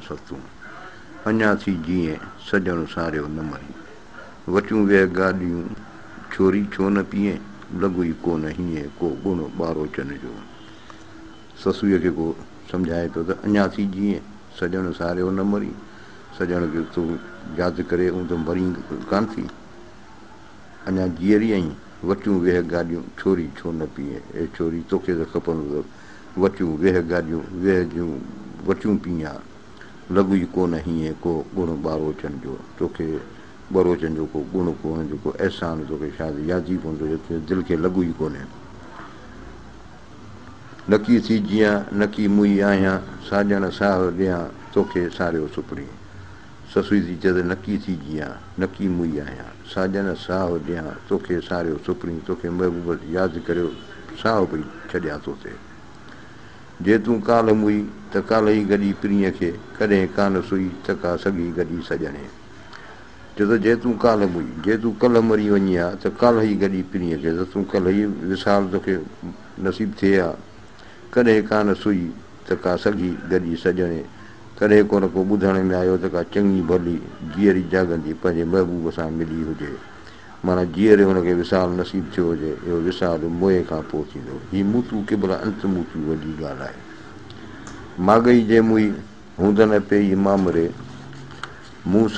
सतूं अञा थी जीअं सॼण सारियो न मरी वचूं वेह गाॾियूं छोरी छो न पीए लॻो ई कोन हीअं को गुण ॿारो चन जो ससूअ खे को सम्झाए पियो त अञा थी जीअं सॼण सारियो न मरी सॼण खे तूं यादि करे हूं त मरी कान थी अञा जीअरी आहीं वचूं वेह गाॾियूं छोरी छो न पीए ए छोरी तोखे त खपंदो वचूं वेह गाॾियूं वेह जूं वचूं पीआ लॻू ई कोन हीअं को गुण ॿारो चन जो तोखे ॿरो चन जो को गुण कोन जो को अहसान तोखे शायदि यादि ई कोन थो दिलि खे लॻू ई कोन्हे नकी थी जीअं नकी मुई आहियां साॼण साह ॾियां तोखे सारियो सुपड़ी ससुई थी चए त नकी थी जीअं नकी मुई आहियां साॼण साह ॾियां तोखे सारियो सुपड़ी तोखे महबूब यादि करियो साह पई छॾियां तो ते जे तूं काल्ह मुई त काल्ह ई गॾी प्रीअ खे कॾहिं कान सुई त का सॻी गॾी सॼणे चए त जे तूं काल्ह मुई जे तूं कल्ह मरी वञी आहे त काल्ह ई गॾी प्रीअ खे त तूं कल्ह ई विसाल तोखे नसीबु थिए आहे कॾहिं कान सुई त का सॻी गॾी सॼणे कॾहिं कोन को ॿुधण में आयो त का चङी भली जीअरी जाॻंदी पंहिंजे महबूब सां मिली हुजे माना जीअरे हुनखे विसाल नसीबु थियो हुजे इहो विसाल मोए खां पोइ थींदो हीअ मूतू कंहिं महिल अंत मूतू वॾी ॻाल्हि आहे मागई जे मुई हूंद न पई मामरे मूं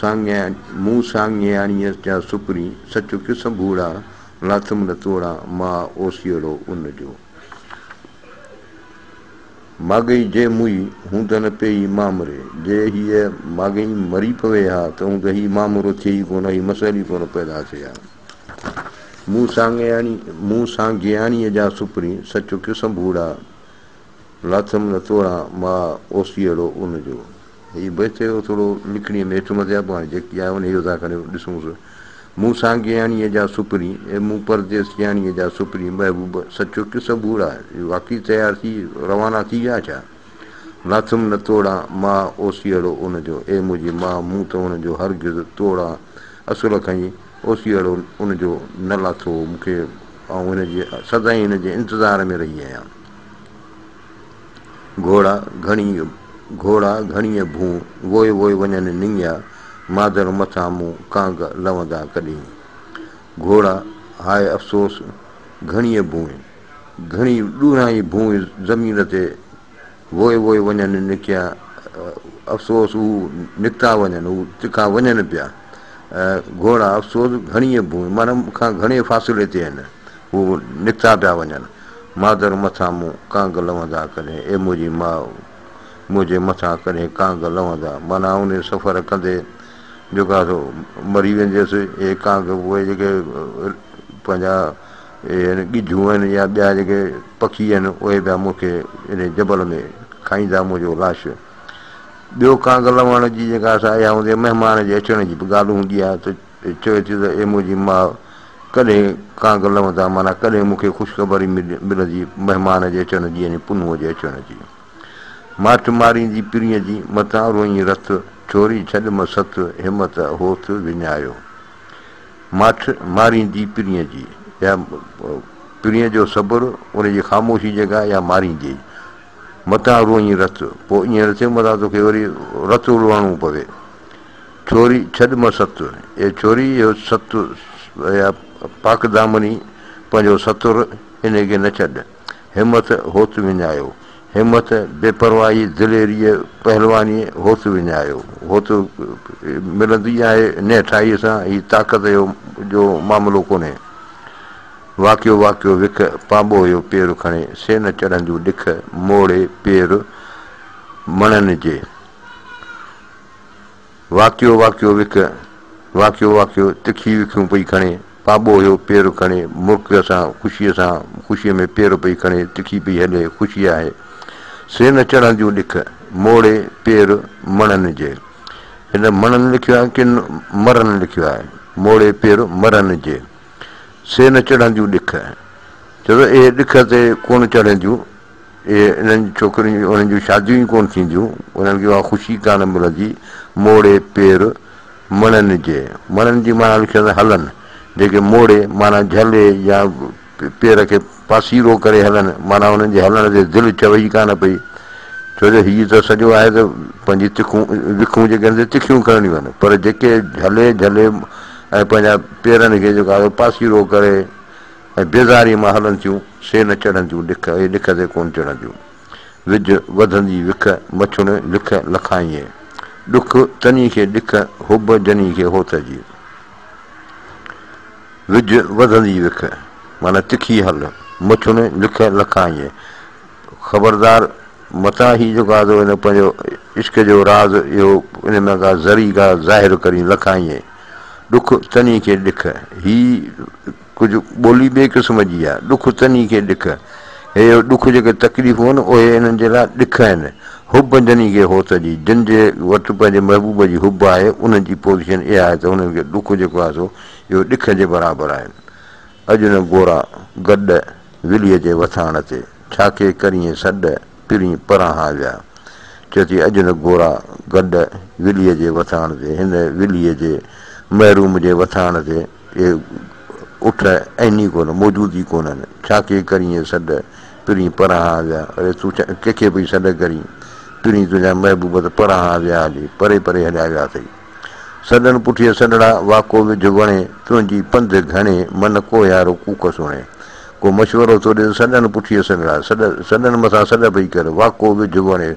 सांॻियाणीअ जा सुपरी सचो किस्म बूढ़ा लाथम न तोड़ा मां ओसियड़ो उन जो मागई जे मुई हूंद न पई मामरे जे हीअ मागई मरी पवे हा त हूंद हीउ मामरो थिए ई कोन हीउ मसइल ई कोन पैदा थिए हा मूं सांॻियाणीअ जा सुपरी सचो किस्म बूढ़ा लाथम न तोड़ा मां ओसियड़ो उन जो हीअ बचे थोरो लिखणीअ में हेठि मथे आहे जेकी आहे उन इहो था करे ॾिसूंसि मूं सांॻियाणीअ जा सुपरी ऐं मूं परदेसियाणीअ जा सुपरी महबूब सचो किस्म बूढ़ा वाक़ई तयारु थी रवाना थी विया छा लाथम न तोड़ा मां ओसियड़ो उन जो ए मुंहिंजी मां मूं त हुनजो हरगिज़ तोड़ा असुल खईं ओसियड़ो उन जो न लाथो मूंखे ऐं हिनजे सदाईं हिनजे इंतज़ार में रही आहियां घोड़ा घणीअ भूं वोए वोए वञनि निंगिया मादर मथां मूं कांग लवंदा कॾहिं घोड़ा हाय अफ़सोस घणीअ भूं घणी ॾूरां ई भूं ज़मीन ते वोए वोए वञनि निकिया अफ़सोस हू निकिता वञनि हू तिखा वञनि पिया घोड़ा अफ़सोस घणीअ भूं माना मूंखां घणे फ़ासिले ते आहिनि हू निकिता पिया वञनि मादर मथां मूं कांग लवंदा कॾहिं ए मुंहिंजी माउ मुंहिंजे मथां कॾहिं कांग लवंदा माना उन सफ़र कंदे जेका मरी वेंदसि इहे कांग उहे जेके पंहिंजा ॻिझूं आहिनि या ॿिया जेके पखी आहिनि उहे पिया मूंखे इन जबल में खाईंदा मुंहिंजो लाश ॿियो कांग लवण जी जेका असां इहा हूंदी आहे महिमान जे अचण जी बि ॻाल्हि हूंदी आहे त चए थी त ए मुंहिंजी माउ कॾहिं कांग लवंदा माना कॾहिं मूंखे ख़ुशख़बरी मिलंदी महिमान जे अचण जी यानी पुनूअ जे अचण जी माठि मारींदी पीढ़ीअ जी मथां रोई रथ छोरी छॾम सत हिमत होथ विञायो माठि मारींदी पीढ़ीअ जी या पीढ़ीअ जो सबुरु उनजी ख़ामोशी जेका या मारींदी मथां रोई रथ पोइ ईअं न थिए मथां तोखे वरी रथ रुअणो पवे छोरी छॾम सत ए छोरी इहो सत या पाक दामनी पंहिंजो सतुर हिनखे न छॾ हिमत होत विञायो हिमत बेपरवाही दिलेरीअ पहलवानी होत विञायो होत मिलंदी आहे नेठाईअ सां हीअ ताक़त जो मामिलो कोन्हे वाकियो वाकियो विख पांबो हुयो पेर खणे से न चढ़ंदियूं ॾिख मोड़े पेर मणनि जे वाकियो वाकियो विख वाकियो वाकियो तिखी विखियूं पई खणे पांबो हुयो पेर खणे मुल्क सां ख़ुशीअ में पेर पई खणे तिखी पई हले ख़ुशी आहे से न चढ़ंदियूं ॾिख मोड़े पेर मणनि जे हिन मणनि लिखियो आहे की मरनि लिखियो आहे मोड़े पेर मरनि जे से न चढ़ंदियूं ॾिख छो त इहे ॾिख ते कोन चढ़ंदियूं इहे इन्हनि छोकिरियुनि उन्हनि जूं शादियूं ई कोन थींदियूं उन्हनि खे उहा ख़ुशी कान मिलंदी मोड़े पेर मणनि जे मणनि जी माना लिखियल हलनि जेके मोड़े माना झले या पेर खे पासीरो करे हलनि माना उन्हनि जे हलण ते दिलि चवे ई कान पई छो जो हीअ त सॼो आहे त पंहिंजी तिखूं विखूं जेके आहिनि तिखियूं करणियूं आहिनि, पर जेके झले झले ऐं पंहिंजा पेरनि खे जेको आहे पासीरो करे ऐं बेज़ारी मां हलनि थियूं, से न चढ़ंदियूं ॾिख, इहे ॾिख ते कोन चढ़ंदियूं। विझ वधंदी विख मछुण लिख लखाईं, ॾुख तनी खे ॾिख हुब जनी खे होत जी। विझ वधंदी विख माना तिखी हल, मछुण लिख लखाईं, ख़बरदार मथां ही जेको आहे हिन पंहिंजो इश्क जो राज़ इहो इन में का ज़री का ज़ाहिर करी लखाईं, ॾुख तनी खे ॾिख, ही कुझु ॿोली ॿिए क़िस्म जी आहे, ॾुख तनी खे ॾिख, हे ॾुख जेके तकलीफ़ूं आहिनि उहे हिननि जे लाइ ॾिख आहिनि, हुब जनी खे होत जी, जिन जे वटि पंहिंजे महबूब जी हुब आहे उन्हनि जी पोज़ीशन इहा आहे त उन्हनि खे ॾुख जेको आहे सो इहो ॾिख जे बराबरि आहे। अॼु न गोरा गॾ विलीअ जे वथाण ते, छा के करीं सॾ पिरी परां विया। चए थी अॼु न गोरा गॾ विलीअ जे वथाण ते, हिन विलीअ जे महरूम जे वथाण ते इहे उठ ऐनी कोन मौजूदगी कोन्हनि, छा के करीं सॾ पिरी परां विया। अरे तूं कंहिंखे पई सॾ करीं, पिरी तुंहिंजा महबूब त परां विया हली, परे परे हलिया विया अथई। सॾनि पुठीअ सॾड़ा वाको विझ वणे, तुंहिंजी पंधि घणे मन को यारो कूक सुणे। को मशवरो थो ॾिए सॾनि पुठीअ सॾड़ा, सॾनि मथां सॾ पई कर, वाको विझ वणे,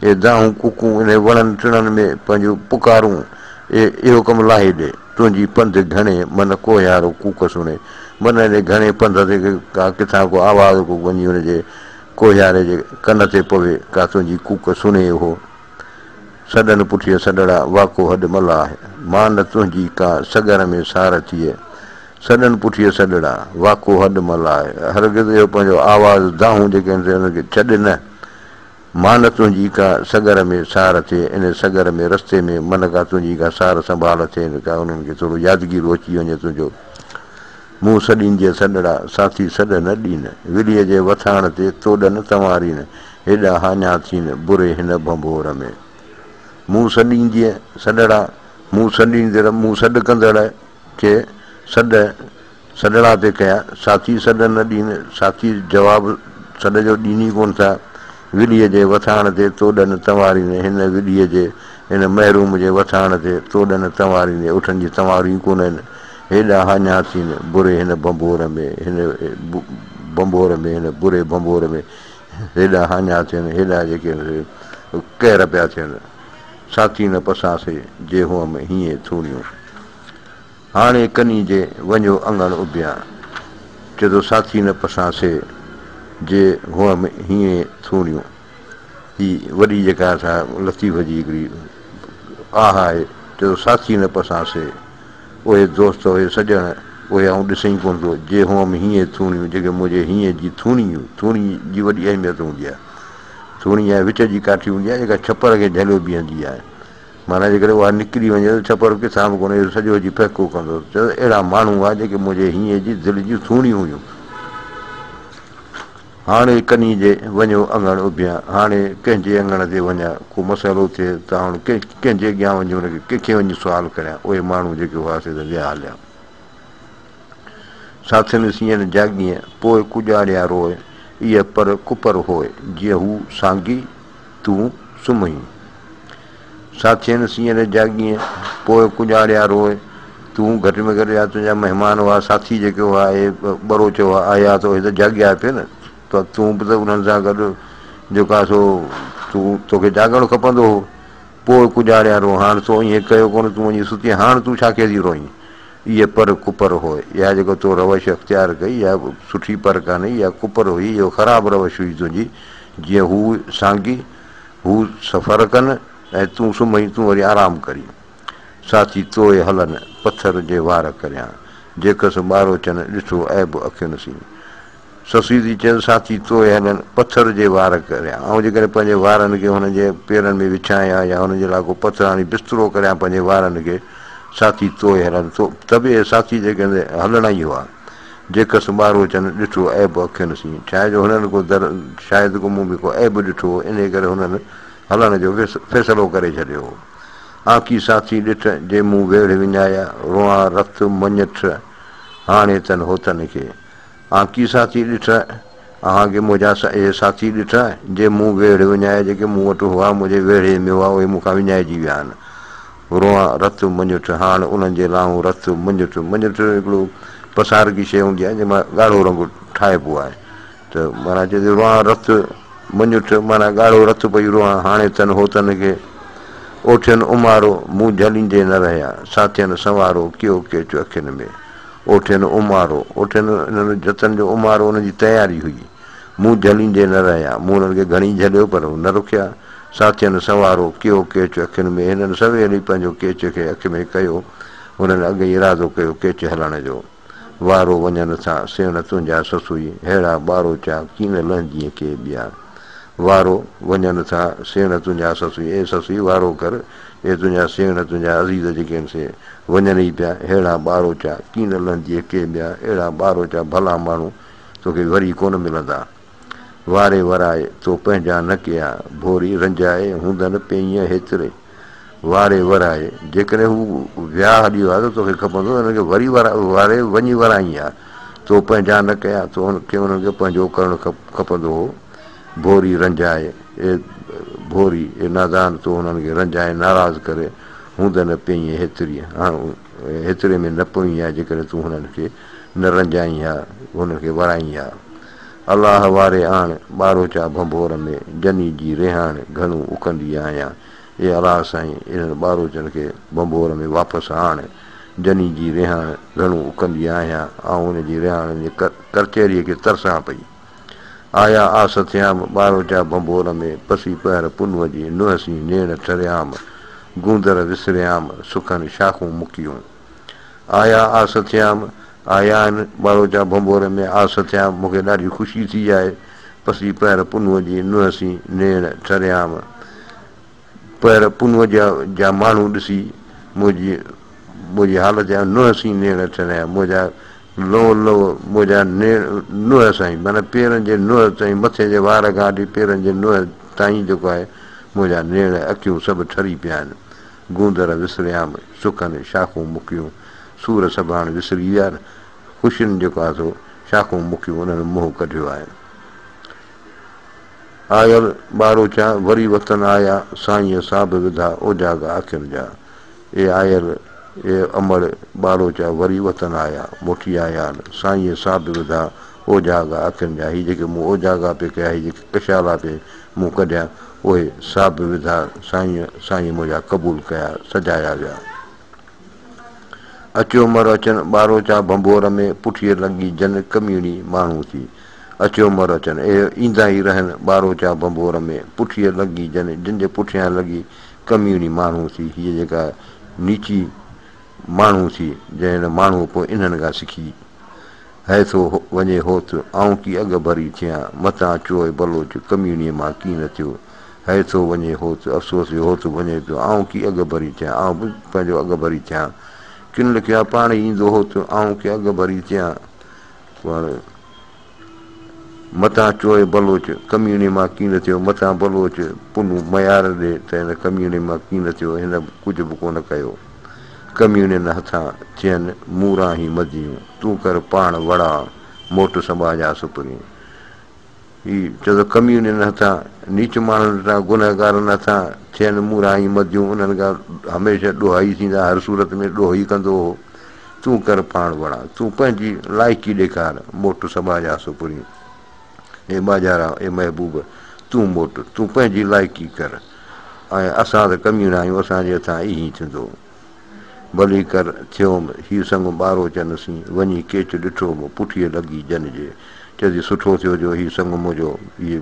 इहे दाहूं कुकूं इन वणनि टिणनि में पंहिंजो पुकारूं, इहो कमु लाहे ॾे, तुंहिंजी पंधि घणे मन को यारो कूक सुणे। मन जे घणे पंध ते का किथां को आवाज़ को वञी हुनजे कोहियारे जे कन ते पवे, का तुंहिंजी कूक सुणे। उहो सॾनि पुठीअ सॾड़ा वाको हॾ मला आहे, मां न तुंहिंजी का सगर में सारथीअ, सॾनि पुठीअ सॾड़ा वाको हॾ मला आहे, हरगिज़ इहो पंहिंजो आवाज़ु दाहूं जेके आहिनि हुनखे छॾ न, मां न तुंहिंजी का सगर में सार थिए, इन सगर में रस्ते में मन का तुंहिंजी का सार संभाल थिए, का उन्हनि खे थोरो यादगीरो अची वञे तुंहिंजो। मूं सॾींदीअ सॾड़ा साथी सॾ न ॾीन, विलीअ जे वथाण ते तोॾनि तंवारीन, हेॾा हाञा थीन बुरे हिन भंभोर में। मूं सॾींदीअ सॾड़ा, मूं सॾींदड़ मूं सॾ कंदड़ खे सॾड़ा ते कया, साथी सॾ न ॾीन, साथी जवाबु सॾ जो ॾीनी कोन था। विलीअ जे वथाण ते तोॾनि तंवारीन, हिन विलीअ जे हिन महरूम जे वथाण ते तोॾनि तंवारीन, उठनि जी तंवारियूं कोन आहिनि, हेॾा हाञा थीन बुरे हिन बंबोर में, हिन बंबोर में, हिन बुरे बंबोर में, हेॾा हाञा थियनि, हेॾा जेके कहर पिया थियनि। साथी न पसासे जे हुअ में हीअं थूणियूं, हाणे कनी जे वञो अङण उभिया, चए थो साथी न पसासे जे हुअ में हीअं थूणियूं। ही वॾी जेका असां लतीफ़ जी हिकिड़ी आह आहे, चए थो साथी न पसासे, उहे दोस्त उहे सॼण उहे आऊं ॾिसई कोन थो, जे हुअ में हीअं थूणियूं, जेके मुंहिंजे हीअं जी थूणियूं, थूणी जी वॾी अहमियत हूंदी आहे। थूणी आहे विच जी काठी हूंदी आहे जेका छपर खे झलियो बीहंदी आहे, माना जेकॾहिं उहा निकिरी वञे त छपर किथां बि कोन्हे सॼो जी फेको कंदो। चयो अहिड़ा माण्हू आहे जेके मुंहिंजे हीअं जी दिलि जूं थूणियूं हुयूं। हाणे कनी जे वञो अङण उभिया, हाणे कंहिंजे अङण ते वञा, को मसइलो थिए त हाणे कंहिंजे अॻियां वञी हुनखे कंहिंखे वञी सुवालु करियां, उहे माण्हू जेके हुआसीं त विया हलिया। साथियुनि सीअनि जाॻीअ पोइ कुॼाड़िया रोए, इहा पर कुपर होए, जीअं हू सांगी तूं सुम्हीं। साथियुनि सीअनि जाॻीअ पोइ कुॼाड़िया रोए, तूं घटि में घटि या तुंहिंजा महिमान हुआ साथी जेके हुआ इहे बरो चयो आया त उहे त जाॻिया पिए न, त तूं बि त उन्हनि सां गॾु जेको आहे सो तोखे जाॻणु खपंदो हो। पोइ कुॼाड़िया रो, हाणे तो ईअं कयो कोन, तूं वञी सुती, हाणे तूं छा के थी रोईं। इहा पर कुपर होए, इहा जेको तो रवश अख़्तियार कई इहा सुठी पर कान्हे, इहा कुपर हुई, इहो ख़राबु रवश हुई तुंहिंजी। जीअं हू सांगी हू सफ़र कनि ऐं तूं सुम्हीं, तूं वरी आराम करी। साथी तोए हलनि पथर जे वार करियां, जेकसि ॿारो चनि ॾिठो ऐब अखियुनि सी। ससी थी चए साथी तोए हलनि पथर जे वार करियां, ऐं जेकॾहिं पंहिंजे वारनि खे हुननि जे पेरनि में विछायां या हुननि जे लाइ को पथर आणी बिस्तरो करियां पंहिंजे वारनि खे, साथी तोए हलनि त बि साथी जेके हलण ई हुआ। जेकसि ॿारो चनि ॾिठो ऐब अखियुनि सी, छा जो हुननि को शायदि को मूं बि को ऐब ॾिठो हो, इन करे हुननि हलण जो फ़ैसिलो करे छॾियो हो। आखी साथी ॾिठ जे मूं वेड़ विञाया, रोआ रथ मञठ हाणे तन होतन खे। आखी साथी ॾिठ के मुंहिंजा साथी ॾिठा जे मूं वेड़े विञाए जेके मूं वटि हुआ मुंहिंजे वेड़े में हुआ उहे मूंखां विञाइजी विया आहिनि रोआ रत मुंझुठि हाणे उन्हनि जे लाऊं रत मुंझुठि मुंझुठि हिकिड़ो पसारगी शइ हूंदी आहे जंहिंमां ॻाढ़ो रंग ठाहिबो आहे त माना चए थी रोआ रत मुंझुठि माना ॻाढ़ो रत पई रोआ हाणे तन हो तन खे ओठियुनि उमारो मूं झलींदे न रहिया साथियुनि संवारो कियो केचु अखियुनि में ओठियुनि उमारो ओठियुनि हिननि जतन जो उमारो हुनजी तयारी हुई मूं झलींदे न रहिया मूं हुननि खे घणी झलियो पर न रुकिया साथियुनि संवारो कियो केचु अखियुनि में हिननि सवेल ई पंहिंजो केच खे अखि में कयो हुननि अॻे इरादो कयो केच हलण जो वारो वञनि था सेण तुंहिंजा ससुई अहिड़ा ॿारो चा कीन लहंदीअ के ॿिया वारो वञनि था सेण तुंहिंजा ससुई ससुई वारो कर हे तुंहिंजा सेण तुंहिंजा अज़ीज़ जेके आहिनि से वञनि ई पिया अहिड़ा ॿारो चा कीन लहंदीअ के ॿिया अहिड़ा ॿारो चा भला माण्हू तोखे वरी कोन मिलंदा वारे वराए तो पंहिंजा न कया भोरी रंजाए हूंदनि पेईअ हेतिरे वारे वराए जेकॾहिं हू विया हलियो आहे त तोखे खपंदो हुनखे वरी वारे वञी वराई आहे तो पंहिंजा न कया तो हुनखे हुननि खे पंहिंजो करणु खपंदो हो भोरी रंजाए भोरी नादान तो हुननि खे रंजाए नाराज़ करे हूंदनि पेईअ हेतिरी हाणे हेतिरे में न पई आहे जेकॾहिं तूं हुननि खे न रंजाई आहे हुनखे वराई आहे अलाह वारे आण ॿारो चा भंभोर में जनी जी रिहाण घणो उकंदी आहियां हे अलाह साईं इन्हनि ॿारो जन खे भंभोर में वापसि आण जनी जी रिहाण घणो उकंदी आहियां ऐं हुनजी रिहाण जे करचेरीअ खे तरसां पई आया आस थियाम ॿारो चा भंभोर में पसी पहर पुनूअ जी नुहसी नेण ठरियाम गूंदर विसरियाम सुखनि शाखूं मुकियूं आया आस थियाम आया आहिनि ॿारो चा भंभोर में आस थिया मूंखे ॾाढी ख़ुशी थी आहे पसी पहर पुनूअ जी नुहसी नेण ठरियाम पर पुनूअ जा माण्हू ॾिसी मुंहिंजी हालत जा नुहसी नेण ठरिया मुंहिंजा लो लो मुंहिंजा नुंहं साईं माना पेरनि जे नुंहं ताईं मथे जे वार खां वठी पेरनि जे नुंहं ताईं जेको आहे मुंहिंजा नेण अखियूं सभु ठरी पिया आहिनि गूंदर विसरियाम सुखनि शाखूं मुकियूं सूर सभु हाणे विसरी विया आहिनि ख़ुशियुनि जेको आहे सो शाखूं मुकियूं उन्हनि मुंहुं कढियो आहे आयल ॿारो चा वरी वतन आया साईंअ साब विधा ओजागा अखियुनि जा ए आयल ए अमड़ ॿारो चा वरी वतन आया मोटी आया आहिनि साईंअ साब विधा ओजागा अखियुनि जा हीअ जेके मूं ओजागा पे कया हीअ जेके कशाला पे मूं कढिया उहे साब विधा साईं मुंहिंजा क़बूल कया सजाया विया अचो मर अचनि ॿारो चा भंभोर में पुठीअ लॻी जन कम्यूनी माण्हू थी अचो मर अचनि ईंदा ई रहनि ॿारो चा भंभोर में पुठीअ लॻी जन जिन जे पुठियां लॻी कम्यूनी माण्हू थी हीअ जेका नीची माण्हू थी जंहिं माण्हू पोइ इन्हनि खां सिखी है थो वञे होत आऊं की अॻु भरी थियां मथां चोए बलोच कम्यूनीअ मां कीअं न थियो है थो वञे होत अफ़सोस होत वञे पियो आऊं की अॻु भरी थियां आऊं बि पंहिंजो अॻु भरी थियां किन लिखियो आहे पाण ईंदो होत आऊं की अॻु भरी थियां मथां चोए बलोच कम्यूनी मां कीअं न थियो मथां बलोच पुनू मयार ॾे त हिन कम्यूनी मां कीअं न थियो हिन कुझु बि कोन कयो कम्यूनियुनि हथां थियनि मूरां ई मदियूं तूं कर पाण वड़ा मोट संभाजा सुपरियूं हीअ चए थो कम्यूनियुनि हथां नीच माण्हुनि हथां गुनहगारनि हथां थियनि मूरां ई मदियूं उन्हनि खां हमेशह ॾोहाई थींदा हर सूरत में ॾोही कंदो हो तूं कर पाण वड़ा तूं पंहिंजी लाइकी ॾेखार मोट संभाजा सुपरियूं हे बाजारा हे महबूब तूं मोट तूं पंहिंजी लाइकी कर ऐं असां त कम्यून आहियूं असांजे हथां ई थींदो भली कर थियोमि हीउ संग ॿारो चनसी वञी केच ॾिठोमि पुठीअ लॻी जन जे चए सुठो थियो जो हीउ संग मुंहिंजो इहे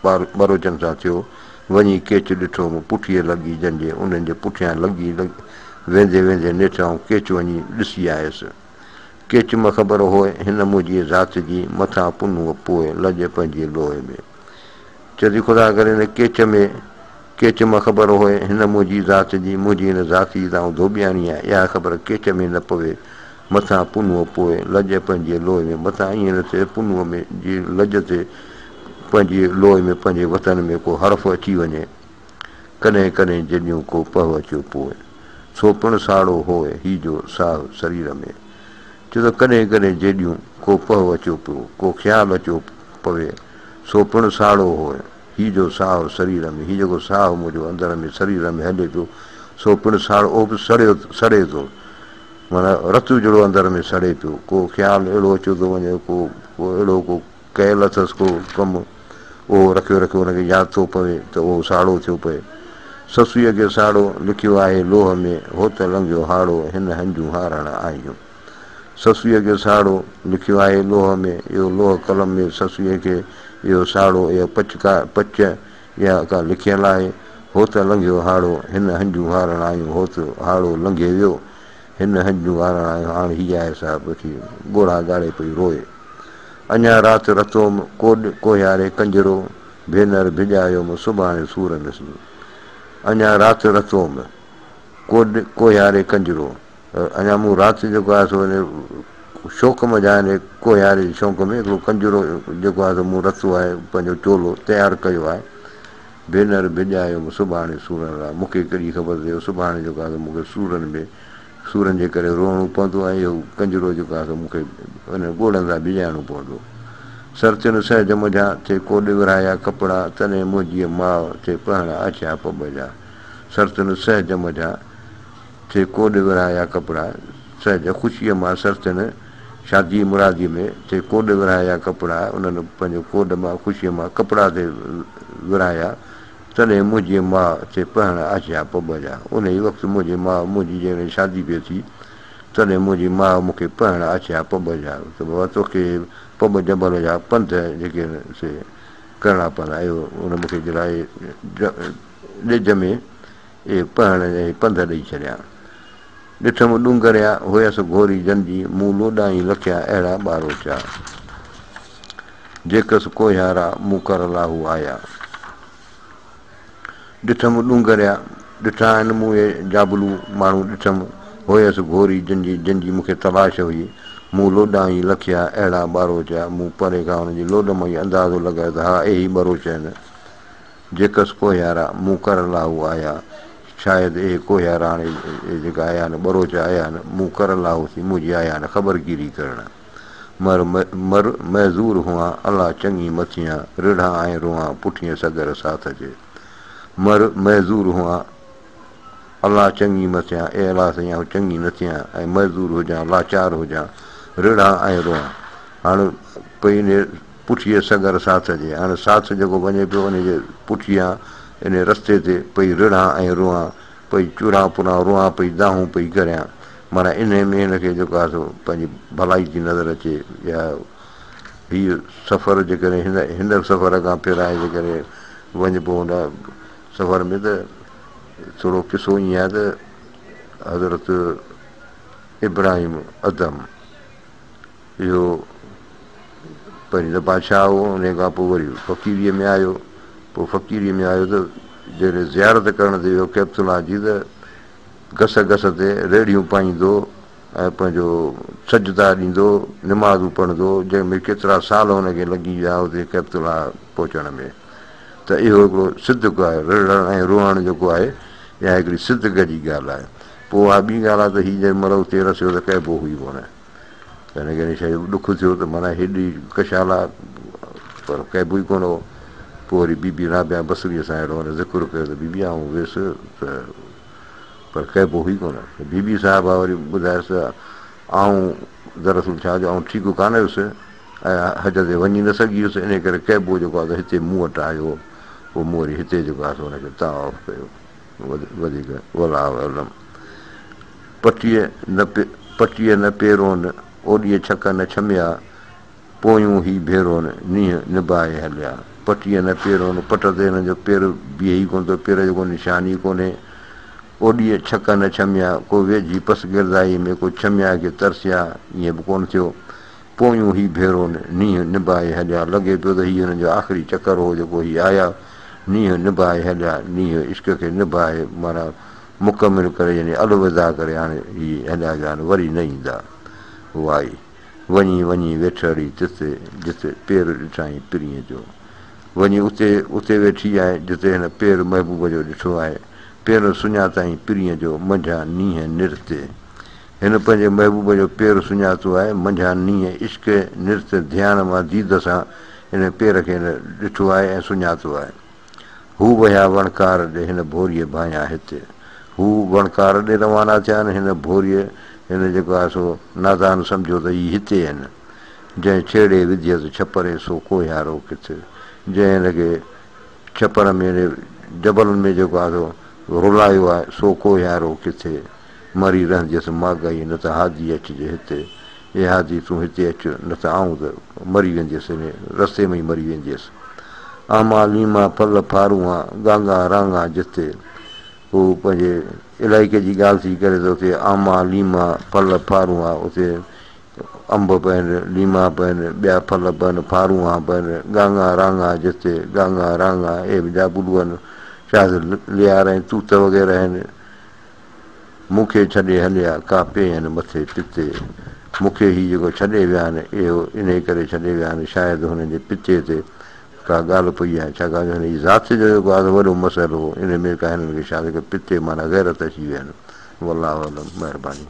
ॿारो चन सां थियो वञी केच ॾिठोमि पुठीअ लॻी जन जे उन्हनि जे पुठियां लॻी वेंदे वेंदे नेठाऊं केच वञी ॾिसी आयुसि केच मां ख़बर होए हिन मुंहिंजी ज़ात जी मथां पुनूअ पोइ लॼ पंहिंजे लोहे में चए ख़ुदा करे हिन केच मां ख़बर होए हिन मुंहिंजी ज़ात जी मुंहिंजी हिन ज़ाती तां धोबियाणी आहे इहा ख़बर केच में न पवे मथां पुनूअ पोइ लॼ पंहिंजे लोहे में मथां ईअं न थिए पुनूअ में जीअं लॼ ते पंहिंजे लोहे में पंहिंजे वतन में को हर्फ़ अची वञे कॾहिं कॾहिं जॾहिं को पव अचो पोइ सो पिणु साड़ो होए ही जो साह शरीर में छो त कॾहिं कॾहिं जेॾियूं को पव अचो पियो को ख़्यालु अचो पवे सो पिणु साड़ो हो, हीउ जो साहु शरीर में, हीउ जेको साहु मुंहिंजो अंदर में शरीर में हले पियो सो पिणु साड़ो, उहो बि सड़े थो, माना रतु जहिड़ो अंदर में सड़े पियो। को ख़्यालु अहिड़ो अचो थो वञे, को अहिड़ो को कयल अथसि को कमु, उहो रखियो हुनखे यादि थो पवे त उहो साड़ो थियो पए। ससुईअ खे साड़ो लिखियो आहे लोह में, हो त लंघियो हाड़ो, हिन हंजूं हारण आयूं। ससुईअ खे साड़ो लिखियो आहे लोह में, इहो लोह कलम में ससुईअ खे इहो साड़ो इहो पच इहा का लिखियलु आहे। हो त लंघियो हाड़ो, हिन हंजूं हारण आयूं, हो त हाड़ो लंघे वियो, हिन हंजूं हारण आयूं। हाणे हीअ आहे साहिबु वठी ॻोढ़ा ॻाड़े पई रोए। अञा राति रतोम कोहियारे कंजरो, भेनर भिॼायो सुभाणे सूर मिसली। अञा राति रतोम कोहियारे कंजरो, अञा मूं राति जेको आहे सो शौक़ में जाने कोहियारे जे शौक़ में हिकिड़ो कंजरो जेको आहे मूं रतो आहे पंहिंजो चोलो तयारु कयो आहे। भेनर भिॼायो सुभाणे सूरनि लाइ, मूंखे कहिड़ी ख़बर थियो सुभाणे जेको आहे मूंखे सूरनि जे करे रोअणो पवंदो आहे। इहो कंजरो जेको आहे मूंखे हुन ॻोड़नि सां भिॼाइणो पवंदो। सरतियुनि सहज मुंहिंजा थिए कोॾ विराया कपिड़ा, तॾहिं मुंहिंजी माउ थिए पहण अछा पब जा। सरतियुनि सहज मुंहिंजा थिए कोॾ विराया कपिड़ा, सहज ख़ुशीअ मां सरतियुनि शादी मुरादीअ में थिए कोॾ विराया कपिड़ा, उन्हनि पंहिंजो कोॾ मां ख़ुशीअ मां कपिड़ा ते विराया, तॾहिं मुंहिंजी माउ थिए पहण अछा पब जा। उन ई वक़्तु मुंहिंजी माउ मुंहिंजी जॾहिं शादी पई थी तॾहिं मुंहिंजी माउ मूंखे पहण अछा पब जा, त बाबा तोखे पब जबल जा पंध जेके से करणा पवंदा। इहो उन मूंखे जलाए ॾिज में इहे पहण जा पंध ॾेई छॾिया। ॾिठमि ॾूंगरिया हुयसि घोरी जंजी, मूं लोॾाई लखिया अहिड़ा ॿारोचा, जेकसि कोहियारा मूं कर लाहू आया। ॾिठमि ॾूंगरिया, ॾिठा आहिनि मूं इहे जाबलू माण्हू ॾिठमि, हुयसि घोरी जंजी मूंखे तलाश हुई, मूं लोॾाई लखिया अहिड़ा ॿारोचा, मूं परे खां हुनजी लोॾ मां ई अंदाज़ो लॻायो त हा इहे ई ॿारोच आहिनि। जेकसि कोहियारा मूं कर लाहू आया, शायदि इहे कोहियारा हाणे जेका आया आहिनि ॿारोच आया आहिनि मूं कर लाहू थी मुंहिंजी आया आहिनि ख़बरगिरी करणु। मर महज़ूर हुआ अलाह चङी मथियां, रिढ़ा ऐं रोआ पुठीअ सगर साथ जे। मर महज़ूर हुआ अलाह चङी मथियां, ए अलाह साईं आउं चङी न थियां ऐं महज़ूर हुजां लाचार हुजां, रिढ़ा ऐं रोआ। हाणे पई इन पुठीअ सगर साथ जे, हाणे साथ जेको वञे पियो उनजे पुठियां इन रस्ते ते पई रिढ़ा ऐं रोआ, पई चूरा पुरा रोआ पई दाहूं पई करियां, माना इन में हिनखे जेको आहे सो पंहिंजी भलाई थी नज़र अचे। या हीअ सफ़र जेकॾहिं हिन सफ़र खां फेराए जेकॾहिं वञे पोइ हुन सफ़र में त थोरो किसो ईअं आहे त हज़रत इब्राहिम अदम इहो पहिरीं त बादशाह हो, उन खां पोइ वरी फ़क़ीरीअ में आयो, पोइ फ़क़ीरीअ में आयो त जॾहिं ज़ियारत करण ते वियो कैबतुल्ला जी त घस घस ते रेड़ियूं पाईंदो ऐं पंहिंजो सजदा ॾींदो, निमाज़ूं पढ़ंदो, जंहिंमें केतिरा साल हुनखे लॻी विया हुते कैबतुल्ला पहुचण में। त इहो हिकिड़ो सिदक आहे, रिढ़ण ऐं रोअण जेको आहे इहा हिकिड़ी सिदक जी ॻाल्हि आहे। पोइ उहा ॿी ॻाल्हि आहे त हीअ जंहिं महिल उते रसियो त कहिबो हुई कोन, त हिनखे शइ ॾुख थियो त माना हेॾी कशाला पर कहिबो ई कोन हो। पोइ वरी बीबी राबिया बसरीअ सां अहिड़ो हुन ज़िक्र कयो त बीबी आऊं वियुसि त पर कहिबो हुई कोन। बीबी साहिबा वरी ॿुधायसि आऊं दरअसल छा जो आऊं ठीकु कान हुयुसि ऐं हज ते वञी न सघी हुयुसि, इन करे कहिबो जेको आहे हिते मूं वटि आयो, पोइ मूं वरी हिते जेको आहे हुनखे तवाफ़ कयो। वधीक वला अलम। पटीअ न पेरोन ओॾीअ छक न छमिया, पोयूं ई भेरोन नींहं निभाए हलिया। पटीअ न पेरोन, पट ते हिन जो पेर बीहे ई कोन थो, पेर जो को निशान ई कोन्हे। ओॾीअ छक न छमिया, को वेझी पस गिरदाई में को छमिया खे तरसिया, ईअं बि कोन थियो। पोयूं ई भेरोन नींहं निभाए हलिया, लॻे पियो त हीअ हिननि जो आख़िरी चकर हो जेको हीअ आया, नींहं निभाए हलिया। नींहं इश्क खे निभाए माना मुकमिल करे यानी अलविदा करे हाणे हीअ हलिया विया आहिनि, वरी न ईंदा। वाई वञी वञी वेठड़ी तिते जिते पेर ॾिठाई पिरीअ जो, वञी उते वेठी आहे जिते हिन पेर महबूब जो ॾिठो आहे। पेर सुञाताईं पिरीअ जो मंझां नींहं निरते, हिन पंहिंजे महबूब जो पेर सुञातो आहे मंझां नींहं इश्क निरत ध्यान मां दीद सां हिन पेर खे हिन ॾिठो आहे ऐं सुञातो आहे। हू विया वणकार ॾे हिन भोरीअ भाया हिते, हू वणकार ॾे रवाना थिया आहिनि। हिन भोरीअ हिन जेको आहे सो नादान सम्झो त इहे हिते आहिनि। जंहिं छेड़े विधियसि छपरे सो कोयारो किथे, जंहिं हिनखे छपर में जबलनि में जेको आहे सो रुलायो आहे सो कोयारो किथे, मरी रहंदियसि माॻई न त हादी अचिजे हिते, ए हादी तूं हिते अचु न त आऊं त मरी वेंदुसि, हिन रस्ते में ई मरी वेंदुसि। आमा लीमा फल फारूं गांगा रांगा जिते, हू पंहिंजे इलाइक़े जी ॻाल्हि थी करे त उते आमा लीमा फल फारूं उते अंब पइनि, लीमा पइनि, ॿिया फल पइनि, फारूं पइनि, गांगा रांगा जिते, गांगा रांगा ए ॿिया ॿुॾू आहिनि, शायदि लियार ऐं तूत वग़ैरह आहिनि। मूंखे छॾे हलिया का पे आहिनि मथे पिते, मूंखे ही जेको छॾे विया आहिनि इहो इन करे छॾे विया आहिनि, शायदि हुननि जे पिते ते का ॻाल्हि पई आहे, छाकाणि हिन जी ज़ात जो जेको आहे वॾो मसइलो हो, इन में का हिननि खे शायदि पिते माना गैरत अची विया आहिनि। वल्लाहु अलम, महिरबानी।